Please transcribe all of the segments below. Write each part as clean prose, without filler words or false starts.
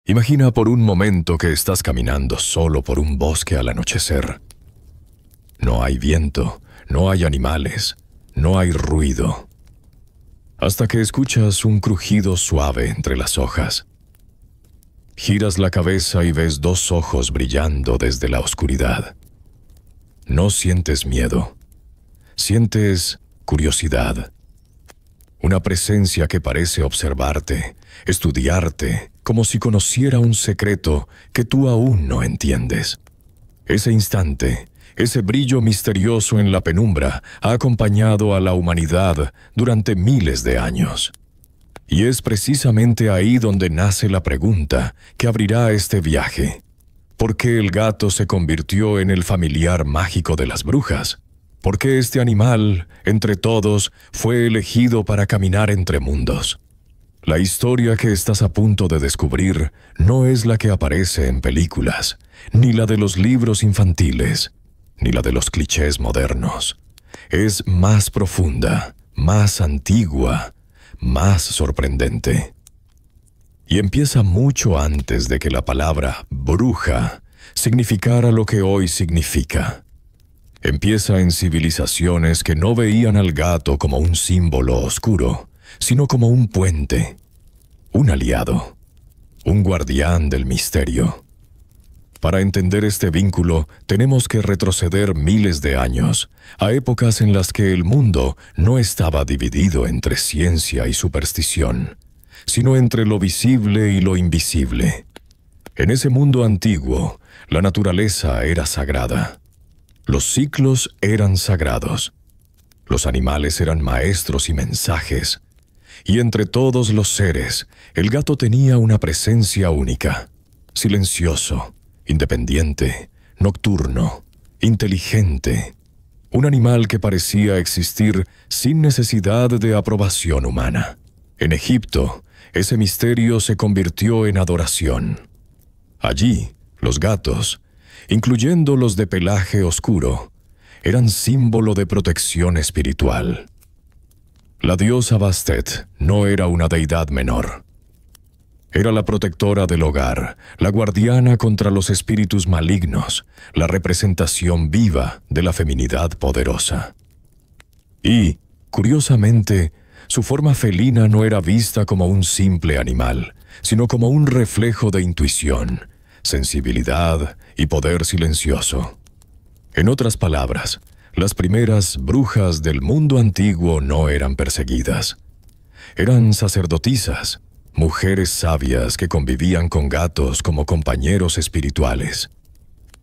Imagina por un momento que estás caminando solo por un bosque al anochecer. No hay viento, no hay animales, no hay ruido. Hasta que escuchas un crujido suave entre las hojas. Giras la cabeza y ves dos ojos brillando desde la oscuridad. No sientes miedo, sientes curiosidad. Una presencia que parece observarte, estudiarte, como si conociera un secreto que tú aún no entiendes. Ese instante, ese brillo misterioso en la penumbra, ha acompañado a la humanidad durante miles de años. Y es precisamente ahí donde nace la pregunta que abrirá este viaje. ¿Por qué el gato se convirtió en el familiar mágico de las brujas? ¿Por qué este animal, entre todos, fue elegido para caminar entre mundos? La historia que estás a punto de descubrir no es la que aparece en películas, ni la de los libros infantiles, ni la de los clichés modernos. Es más profunda, más antigua, más sorprendente. Y empieza mucho antes de que la palabra bruja significara lo que hoy significa. Empieza en civilizaciones que no veían al gato como un símbolo oscuro, sino como un puente, un aliado, un guardián del misterio. Para entender este vínculo, tenemos que retroceder miles de años, a épocas en las que el mundo no estaba dividido entre ciencia y superstición, sino entre lo visible y lo invisible. En ese mundo antiguo, la naturaleza era sagrada. Los ciclos eran sagrados. Los animales eran maestros y mensajes. Y entre todos los seres, el gato tenía una presencia única, silencioso, independiente, nocturno, inteligente. Un animal que parecía existir sin necesidad de aprobación humana. En Egipto, ese misterio se convirtió en adoración. Allí, los gatos, incluyendo los de pelaje oscuro, eran símbolo de protección espiritual. La diosa Bastet no era una deidad menor. Era la protectora del hogar, la guardiana contra los espíritus malignos, la representación viva de la feminidad poderosa. Y, curiosamente, su forma felina no era vista como un simple animal, sino como un reflejo de intuición, sensibilidad y poder silencioso. En otras palabras, las primeras brujas del mundo antiguo no eran perseguidas. Eran sacerdotisas, mujeres sabias que convivían con gatos como compañeros espirituales.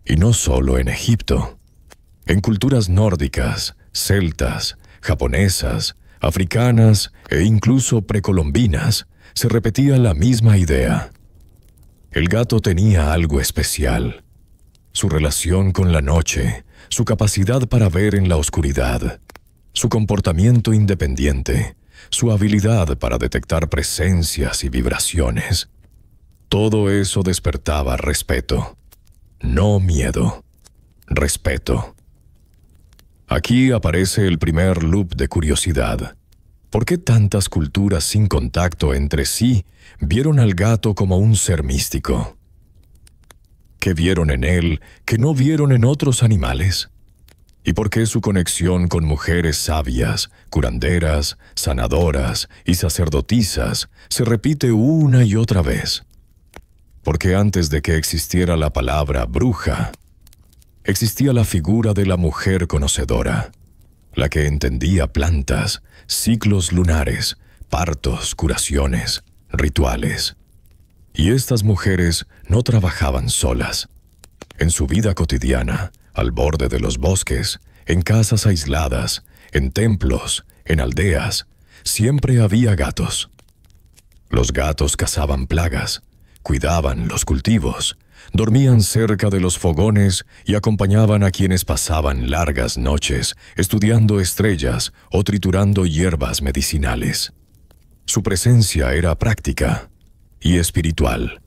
Y no solo en Egipto. En culturas nórdicas, celtas, japonesas, africanas e incluso precolombinas, se repetía la misma idea. El gato tenía algo especial. Su relación con la noche, su capacidad para ver en la oscuridad, su comportamiento independiente, su habilidad para detectar presencias y vibraciones. Todo eso despertaba respeto. No miedo. Respeto. Aquí aparece el primer loop de curiosidad. ¿Por qué tantas culturas sin contacto entre sí vieron al gato como un ser místico? ¿Qué vieron en él que no vieron en otros animales? ¿Y por qué su conexión con mujeres sabias, curanderas, sanadoras y sacerdotisas se repite una y otra vez? Porque antes de que existiera la palabra bruja, existía la figura de la mujer conocedora, la que entendía plantas, ciclos lunares, partos, curaciones, rituales. Y estas mujeres no trabajaban solas. En su vida cotidiana, al borde de los bosques, en casas aisladas, en templos, en aldeas, siempre había gatos. Los gatos cazaban plagas, cuidaban los cultivos, dormían cerca de los fogones y acompañaban a quienes pasaban largas noches estudiando estrellas o triturando hierbas medicinales. Su presencia era práctica y espiritual.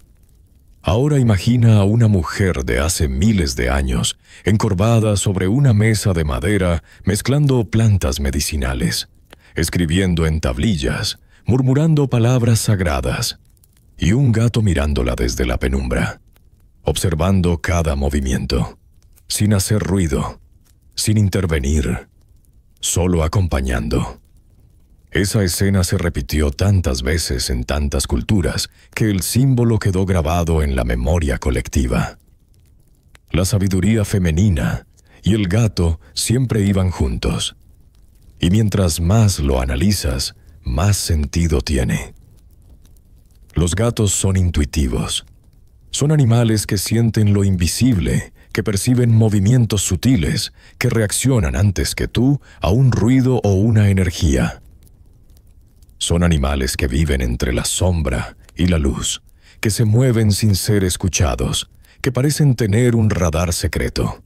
Ahora imagina a una mujer de hace miles de años, encorvada sobre una mesa de madera, mezclando plantas medicinales, escribiendo en tablillas, murmurando palabras sagradas. y un gato mirándola desde la penumbra, observando cada movimiento, sin hacer ruido, sin intervenir, solo acompañando. Esa escena se repitió tantas veces en tantas culturas que el símbolo quedó grabado en la memoria colectiva. La sabiduría femenina y el gato siempre iban juntos, y mientras más lo analizas, más sentido tiene. Los gatos son intuitivos. Son animales que sienten lo invisible, que perciben movimientos sutiles, que reaccionan antes que tú a un ruido o una energía. Son animales que viven entre la sombra y la luz, que se mueven sin ser escuchados, que parecen tener un radar secreto.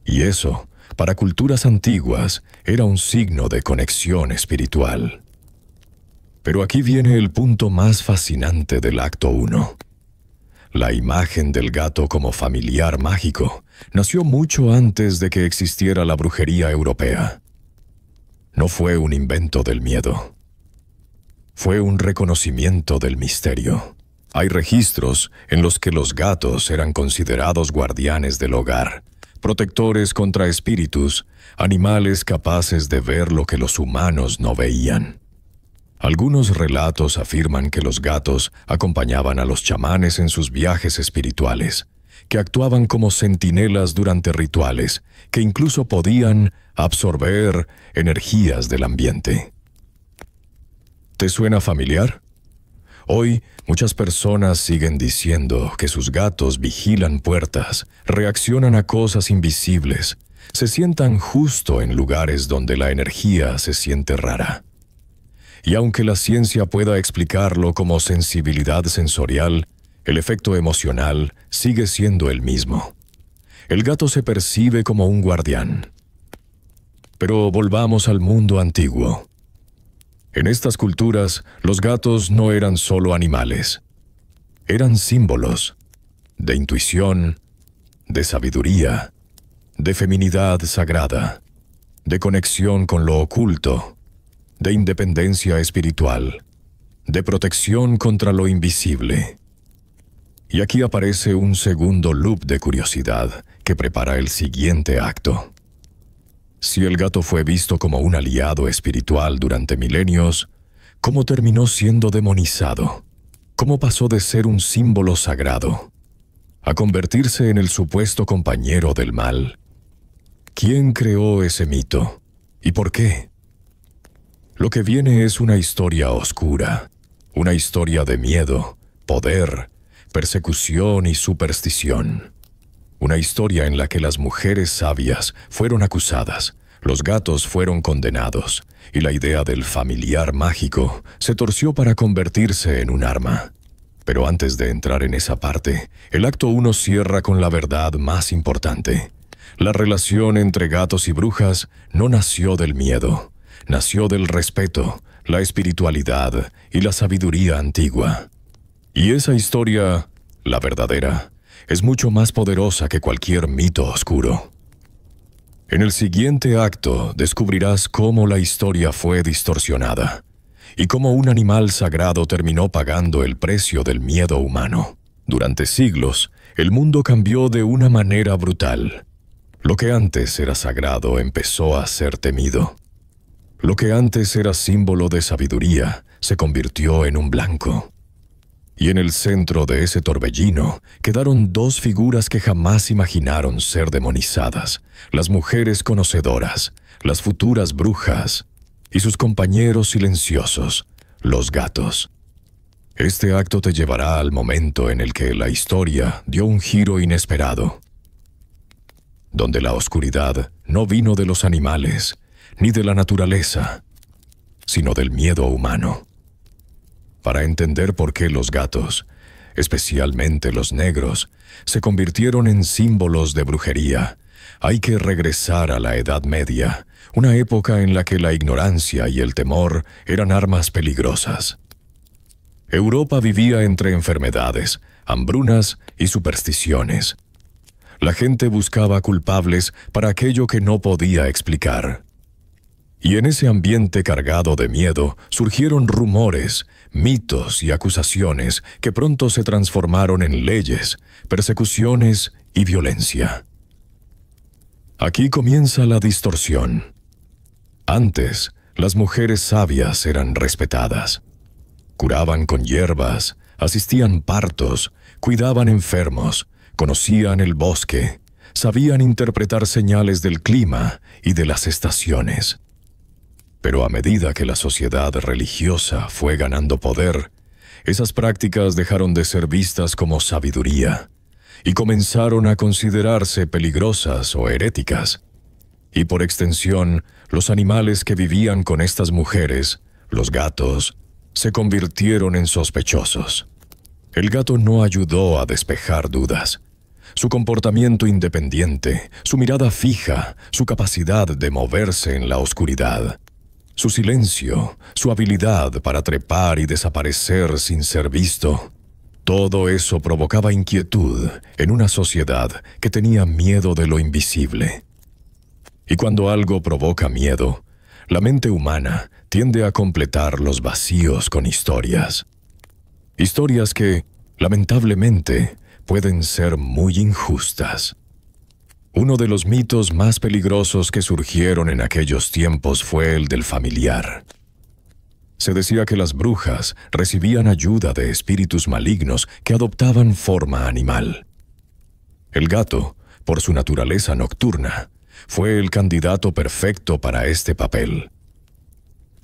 Y eso, para culturas antiguas, era un signo de conexión espiritual. Pero aquí viene el punto más fascinante del acto 1. La imagen del gato como familiar mágico nació mucho antes de que existiera la brujería europea. No fue un invento del miedo. Fue un reconocimiento del misterio. Hay registros en los que los gatos eran considerados guardianes del hogar, protectores contra espíritus, animales capaces de ver lo que los humanos no veían. Algunos relatos afirman que los gatos acompañaban a los chamanes en sus viajes espirituales, que actuaban como centinelas durante rituales, que incluso podían absorber energías del ambiente. ¿Te suena familiar? Hoy, muchas personas siguen diciendo que sus gatos vigilan puertas, reaccionan a cosas invisibles, se sientan justo en lugares donde la energía se siente rara. Y aunque la ciencia pueda explicarlo como sensibilidad sensorial, el efecto emocional sigue siendo el mismo. El gato se percibe como un guardián. Pero volvamos al mundo antiguo. En estas culturas, los gatos no eran solo animales. Eran símbolos de intuición, de sabiduría, de feminidad sagrada, de conexión con lo oculto, de independencia espiritual, de protección contra lo invisible. Y aquí aparece un segundo loop de curiosidad que prepara el siguiente acto. Si el gato fue visto como un aliado espiritual durante milenios, ¿cómo terminó siendo demonizado? ¿Cómo pasó de ser un símbolo sagrado a convertirse en el supuesto compañero del mal? ¿Quién creó ese mito? ¿Y por qué? Lo que viene es una historia oscura, una historia de miedo, poder, persecución y superstición. Una historia en la que las mujeres sabias fueron acusadas, los gatos fueron condenados, y la idea del familiar mágico se torció para convertirse en un arma. Pero antes de entrar en esa parte, el acto 1 cierra con la verdad más importante. La relación entre gatos y brujas no nació del miedo, nació del respeto, la espiritualidad y la sabiduría antigua. Y esa historia, la verdadera, es mucho más poderosa que cualquier mito oscuro. En el siguiente acto descubrirás cómo la historia fue distorsionada y cómo un animal sagrado terminó pagando el precio del miedo humano. Durante siglos, el mundo cambió de una manera brutal. Lo que antes era sagrado empezó a ser temido. Lo que antes era símbolo de sabiduría se convirtió en un blanco. Y en el centro de ese torbellino quedaron dos figuras que jamás imaginaron ser demonizadas: las mujeres conocedoras, las futuras brujas, y sus compañeros silenciosos, los gatos. Este acto te llevará al momento en el que la historia dio un giro inesperado, donde la oscuridad no vino de los animales, ni de la naturaleza, sino del miedo humano. Para entender por qué los gatos, especialmente los negros, se convirtieron en símbolos de brujería, hay que regresar a la Edad Media, una época en la que la ignorancia y el temor eran armas peligrosas. Europa vivía entre enfermedades, hambrunas y supersticiones. La gente buscaba culpables para aquello que no podía explicar. Y en ese ambiente cargado de miedo surgieron rumores, mitos y acusaciones que pronto se transformaron en leyes, persecuciones y violencia. Aquí comienza la distorsión. Antes, las mujeres sabias eran respetadas. Curaban con hierbas, asistían partos, cuidaban enfermos, conocían el bosque, sabían interpretar señales del clima y de las estaciones. Pero a medida que la sociedad religiosa fue ganando poder, esas prácticas dejaron de ser vistas como sabiduría y comenzaron a considerarse peligrosas o heréticas. Y por extensión, los animales que vivían con estas mujeres, los gatos, se convirtieron en sospechosos. El gato no ayudó a despejar dudas. Su comportamiento independiente, su mirada fija, su capacidad de moverse en la oscuridad, su silencio, su habilidad para trepar y desaparecer sin ser visto, todo eso provocaba inquietud en una sociedad que tenía miedo de lo invisible. Y cuando algo provoca miedo, la mente humana tiende a completar los vacíos con historias. Historias que, lamentablemente, pueden ser muy injustas. Uno de los mitos más peligrosos que surgieron en aquellos tiempos fue el del familiar. Se decía que las brujas recibían ayuda de espíritus malignos que adoptaban forma animal. El gato, por su naturaleza nocturna, fue el candidato perfecto para este papel.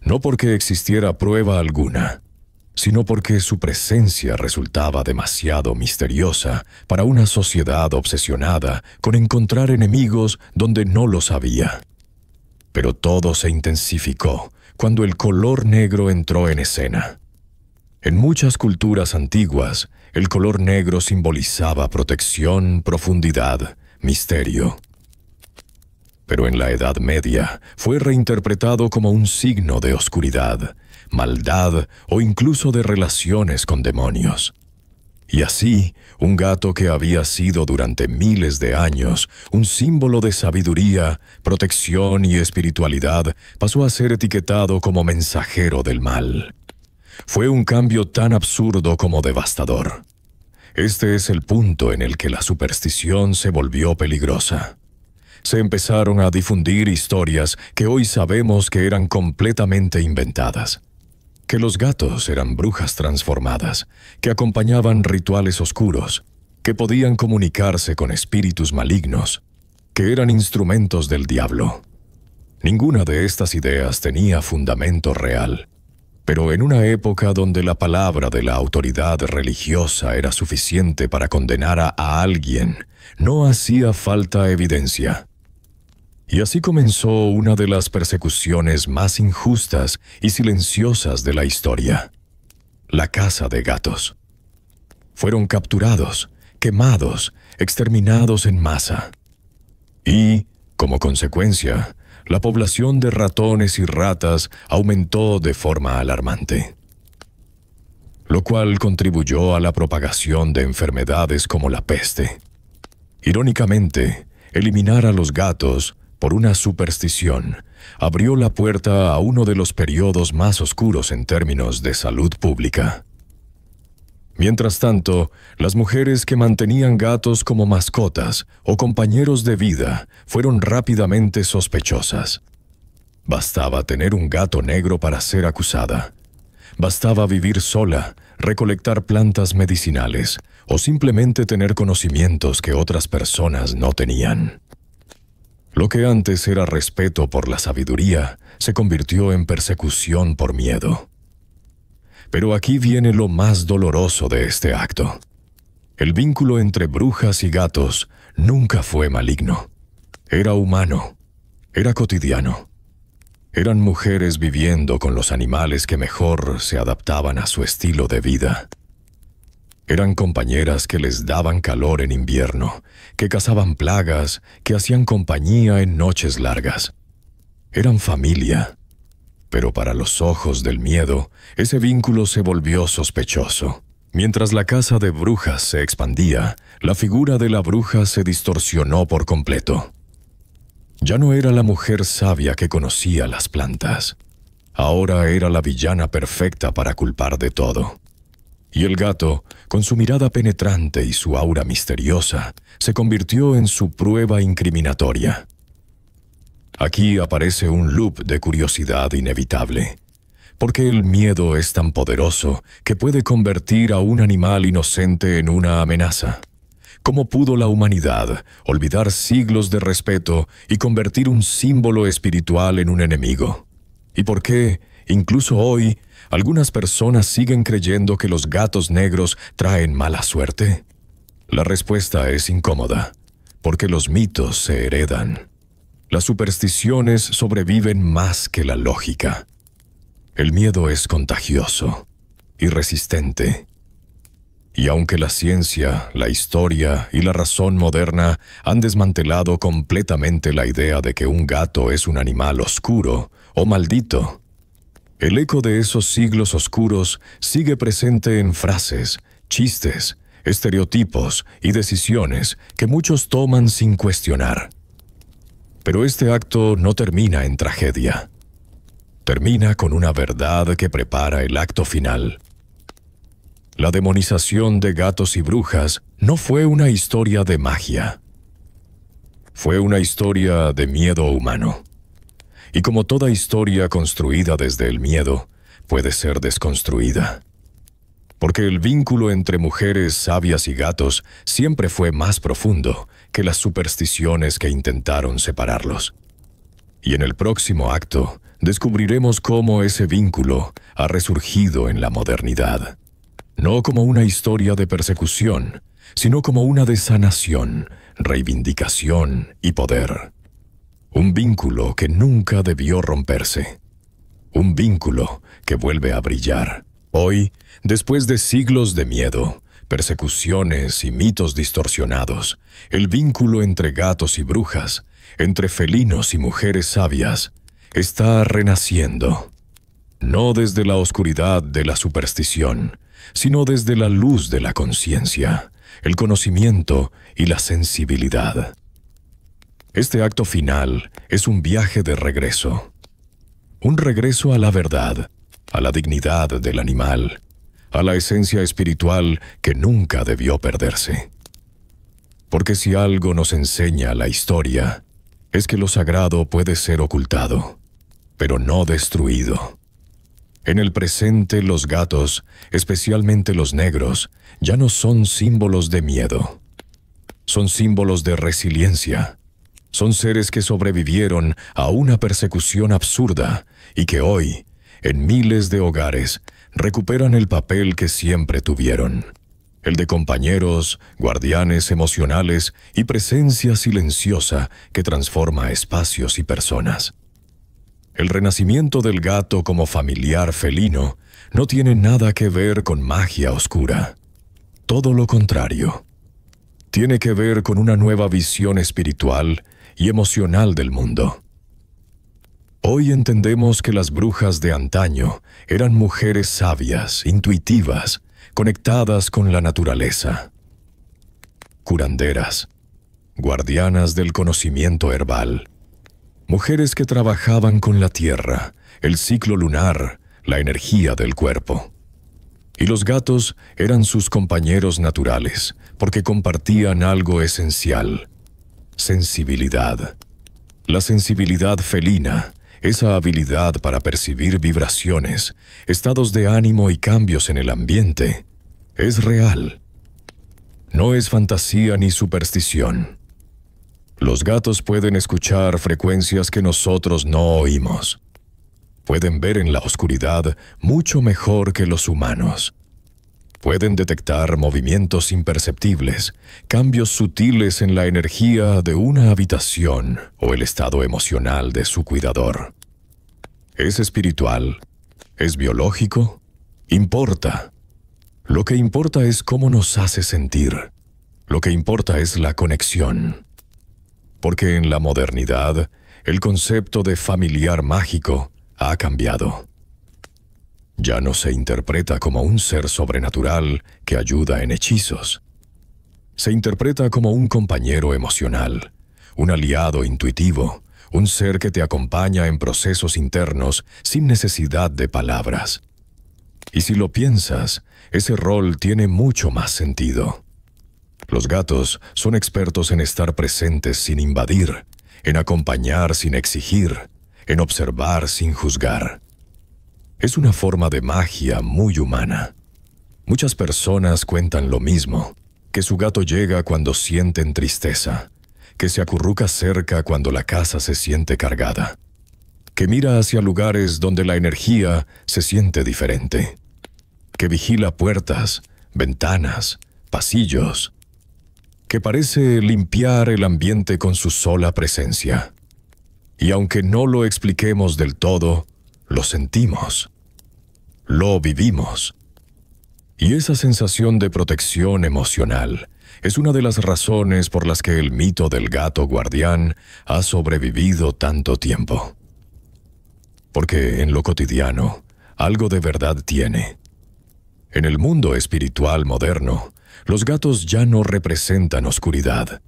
No porque existiera prueba alguna, sino porque su presencia resultaba demasiado misteriosa para una sociedad obsesionada con encontrar enemigos donde no los había. Pero todo se intensificó cuando el color negro entró en escena. En muchas culturas antiguas, el color negro simbolizaba protección, profundidad, misterio. Pero en la Edad Media fue reinterpretado como un signo de oscuridad, maldad o incluso de relaciones con demonios. Y así, un gato que había sido durante miles de años un símbolo de sabiduría, protección y espiritualidad pasó a ser etiquetado como mensajero del mal. Fue un cambio tan absurdo como devastador. Este es el punto en el que la superstición se volvió peligrosa. Se empezaron a difundir historias que hoy sabemos que eran completamente inventadas. Que los gatos eran brujas transformadas, que acompañaban rituales oscuros, que podían comunicarse con espíritus malignos, que eran instrumentos del diablo. Ninguna de estas ideas tenía fundamento real, pero en una época donde la palabra de la autoridad religiosa era suficiente para condenar a alguien, no hacía falta evidencia. Y así comenzó una de las persecuciones más injustas y silenciosas de la historia: la caza de gatos. Fueron capturados, quemados, exterminados en masa. Y, como consecuencia, la población de ratones y ratas aumentó de forma alarmante, lo cual contribuyó a la propagación de enfermedades como la peste. Irónicamente, eliminar a los gatos por una superstición, abrió la puerta a uno de los periodos más oscuros en términos de salud pública. Mientras tanto, las mujeres que mantenían gatos como mascotas o compañeros de vida fueron rápidamente sospechosas. Bastaba tener un gato negro para ser acusada. Bastaba vivir sola, recolectar plantas medicinales o simplemente tener conocimientos que otras personas no tenían. Lo que antes era respeto por la sabiduría se convirtió en persecución por miedo. Pero aquí viene lo más doloroso de este acto. El vínculo entre brujas y gatos nunca fue maligno. Era humano. Era cotidiano. Eran mujeres viviendo con los animales que mejor se adaptaban a su estilo de vida. Eran compañeras que les daban calor en invierno, que cazaban plagas, que hacían compañía en noches largas. Eran familia. Pero para los ojos del miedo, ese vínculo se volvió sospechoso. Mientras la caza de brujas se expandía, la figura de la bruja se distorsionó por completo. Ya no era la mujer sabia que conocía las plantas. Ahora era la villana perfecta para culpar de todo. Y el gato, con su mirada penetrante y su aura misteriosa, se convirtió en su prueba incriminatoria. Aquí aparece un loop de curiosidad inevitable, porque el miedo es tan poderoso que puede convertir a un animal inocente en una amenaza. ¿Cómo pudo la humanidad olvidar siglos de respeto y convertir un símbolo espiritual en un enemigo? ¿Y por qué, incluso hoy, algunas personas siguen creyendo que los gatos negros traen mala suerte? La respuesta es incómoda, porque los mitos se heredan. Las supersticiones sobreviven más que la lógica. El miedo es contagioso y resistente. Y aunque la ciencia, la historia y la razón moderna han desmantelado completamente la idea de que un gato es un animal oscuro o maldito, el eco de esos siglos oscuros sigue presente en frases, chistes, estereotipos y decisiones que muchos toman sin cuestionar. Pero este acto no termina en tragedia. Termina con una verdad que prepara el acto final. La demonización de gatos y brujas no fue una historia de magia. Fue una historia de miedo humano. Y como toda historia construida desde el miedo, puede ser desconstruida. Porque el vínculo entre mujeres sabias y gatos siempre fue más profundo que las supersticiones que intentaron separarlos. Y en el próximo acto, descubriremos cómo ese vínculo ha resurgido en la modernidad. No como una historia de persecución, sino como una de sanación, reivindicación y poder. Un vínculo que nunca debió romperse. Un vínculo que vuelve a brillar. Hoy, después de siglos de miedo, persecuciones y mitos distorsionados, el vínculo entre gatos y brujas, entre felinos y mujeres sabias, está renaciendo. No desde la oscuridad de la superstición, sino desde la luz de la conciencia, el conocimiento y la sensibilidad. Este acto final es un viaje de regreso. Un regreso a la verdad, a la dignidad del animal, a la esencia espiritual que nunca debió perderse. Porque si algo nos enseña la historia, es que lo sagrado puede ser ocultado, pero no destruido. En el presente, los gatos, especialmente los negros, ya no son símbolos de miedo. Son símbolos de resiliencia. Son seres que sobrevivieron a una persecución absurda y que hoy, en miles de hogares, recuperan el papel que siempre tuvieron. El de compañeros, guardianes emocionales y presencia silenciosa que transforma espacios y personas. El renacimiento del gato como familiar felino no tiene nada que ver con magia oscura. Todo lo contrario. Tiene que ver con una nueva visión espiritual y emocional del mundo. Hoy entendemos que las brujas de antaño eran mujeres sabias, intuitivas, conectadas con la naturaleza. Curanderas, guardianas del conocimiento herbal. Mujeres que trabajaban con la tierra, el ciclo lunar, la energía del cuerpo. Y los gatos eran sus compañeros naturales, porque compartían algo esencial: sensibilidad. La sensibilidad felina, esa habilidad para percibir vibraciones, estados de ánimo y cambios en el ambiente, es real. No es fantasía ni superstición. Los gatos pueden escuchar frecuencias que nosotros no oímos. Pueden ver en la oscuridad mucho mejor que los humanos. Pueden detectar movimientos imperceptibles, cambios sutiles en la energía de una habitación o el estado emocional de su cuidador. ¿Es espiritual? ¿Es biológico? Importa. Lo que importa es cómo nos hace sentir. Lo que importa es la conexión. Porque en la modernidad, el concepto de familiar mágico ha cambiado. Ya no se interpreta como un ser sobrenatural que ayuda en hechizos. Se interpreta como un compañero emocional, un aliado intuitivo, un ser que te acompaña en procesos internos sin necesidad de palabras. Y si lo piensas, ese rol tiene mucho más sentido. Los gatos son expertos en estar presentes sin invadir, en acompañar sin exigir, en observar sin juzgar. Es una forma de magia muy humana. Muchas personas cuentan lo mismo, que su gato llega cuando sienten tristeza, que se acurruca cerca cuando la casa se siente cargada, que mira hacia lugares donde la energía se siente diferente, que vigila puertas, ventanas, pasillos, que parece limpiar el ambiente con su sola presencia. Y aunque no lo expliquemos del todo, lo sentimos, lo vivimos. Y esa sensación de protección emocional es una de las razones por las que el mito del gato guardián ha sobrevivido tanto tiempo. Porque en lo cotidiano, algo de verdad tiene. En el mundo espiritual moderno, los gatos ya no representan oscuridad,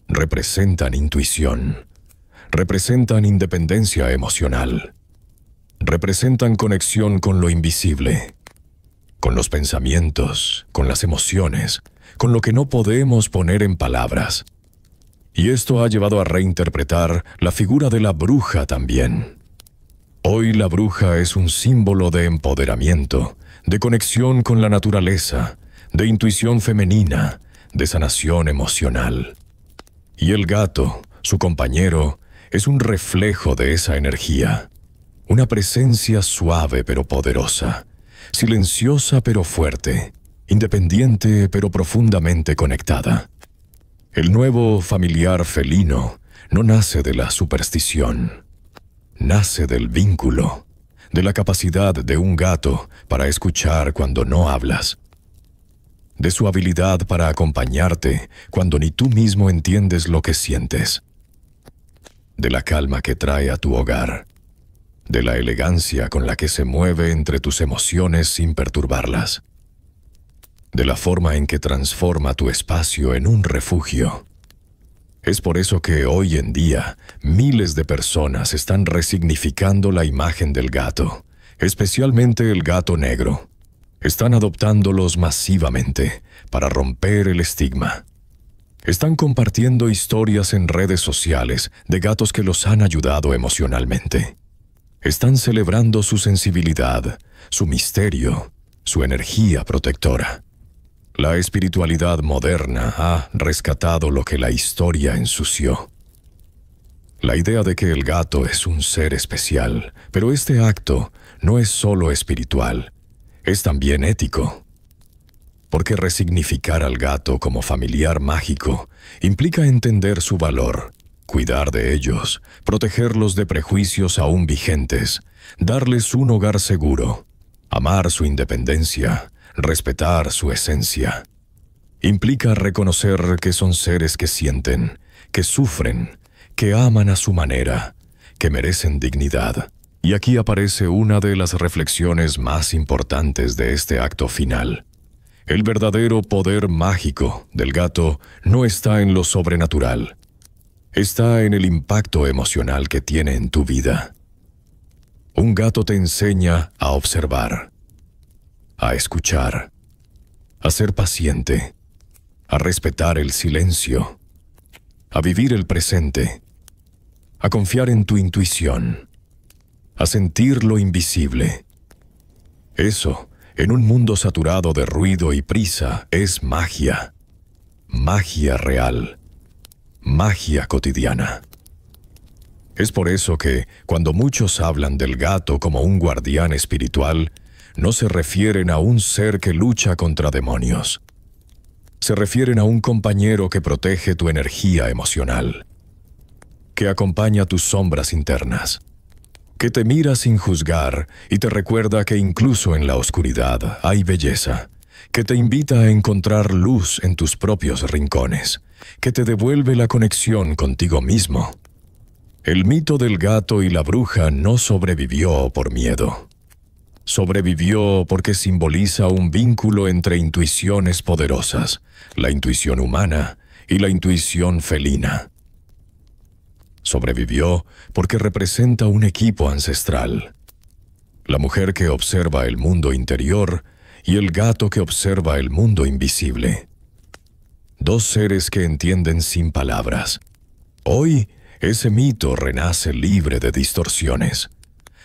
representan intuición, representan independencia emocional, representan conexión con lo invisible, con los pensamientos, con las emociones, con lo que no podemos poner en palabras. Y esto ha llevado a reinterpretar la figura de la bruja también. Hoy la bruja es un símbolo de empoderamiento, de conexión con la naturaleza, de intuición femenina, de sanación emocional. Y el gato, su compañero, es un reflejo de esa energía, una presencia suave pero poderosa, silenciosa pero fuerte, independiente pero profundamente conectada. El nuevo familiar felino no nace de la superstición, nace del vínculo, de la capacidad de un gato para escuchar cuando no hablas, de su habilidad para acompañarte cuando ni tú mismo entiendes lo que sientes, de la calma que trae a tu hogar, de la elegancia con la que se mueve entre tus emociones sin perturbarlas, de la forma en que transforma tu espacio en un refugio. Es por eso que hoy en día miles de personas están resignificando la imagen del gato, especialmente el gato negro. Están adoptándolos masivamente para romper el estigma. Están compartiendo historias en redes sociales de gatos que los han ayudado emocionalmente. Están celebrando su sensibilidad, su misterio, su energía protectora. La espiritualidad moderna ha rescatado lo que la historia ensució. La idea de que el gato es un ser especial, pero este acto no es solo espiritual, es también ético. Porque resignificar al gato como familiar mágico implica entender su valor, cuidar de ellos, protegerlos de prejuicios aún vigentes, darles un hogar seguro, amar su independencia, respetar su esencia. Implica reconocer que son seres que sienten, que sufren, que aman a su manera, que merecen dignidad. Y aquí aparece una de las reflexiones más importantes de este acto final. El verdadero poder mágico del gato no está en lo sobrenatural. Está en el impacto emocional que tiene en tu vida. Un gato te enseña a observar, a escuchar, a ser paciente, a respetar el silencio, a vivir el presente, a confiar en tu intuición, a sentir lo invisible. Eso, en un mundo saturado de ruido y prisa, es magia. Magia real. Magia cotidiana. Es por eso que, cuando muchos hablan del gato como un guardián espiritual, no se refieren a un ser que lucha contra demonios. Se refieren a un compañero que protege tu energía emocional, que acompaña tus sombras internas, que te mira sin juzgar y te recuerda que incluso en la oscuridad hay belleza, que te invita a encontrar luz en tus propios rincones, que te devuelve la conexión contigo mismo. El mito del gato y la bruja no sobrevivió por miedo. Sobrevivió porque simboliza un vínculo entre intuiciones poderosas, la intuición humana y la intuición felina. Sobrevivió porque representa un equipo ancestral. La mujer que observa el mundo interior y el gato que observa el mundo invisible. Dos seres que entienden sin palabras. Hoy, ese mito renace libre de distorsiones.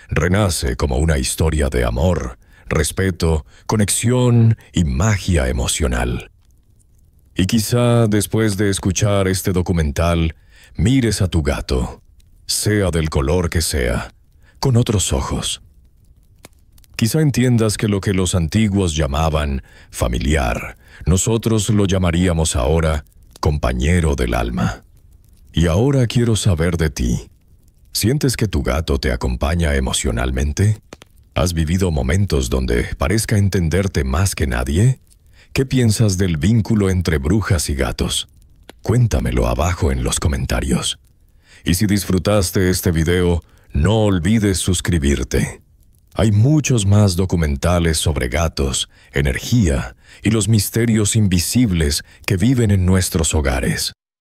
Renace como una historia de amor, respeto, conexión y magia emocional. Y quizá después de escuchar este documental, mires a tu gato, sea del color que sea, con otros ojos. Quizá entiendas que lo que los antiguos llamaban familiar, nosotros lo llamaríamos ahora compañero del alma. Y ahora quiero saber de ti. ¿Sientes que tu gato te acompaña emocionalmente? ¿Has vivido momentos donde parezca entenderte más que nadie? ¿Qué piensas del vínculo entre brujas y gatos? Cuéntamelo abajo en los comentarios. Y si disfrutaste este video, no olvides suscribirte. Hay muchos más documentales sobre gatos, energía y los misterios invisibles que viven en nuestros hogares.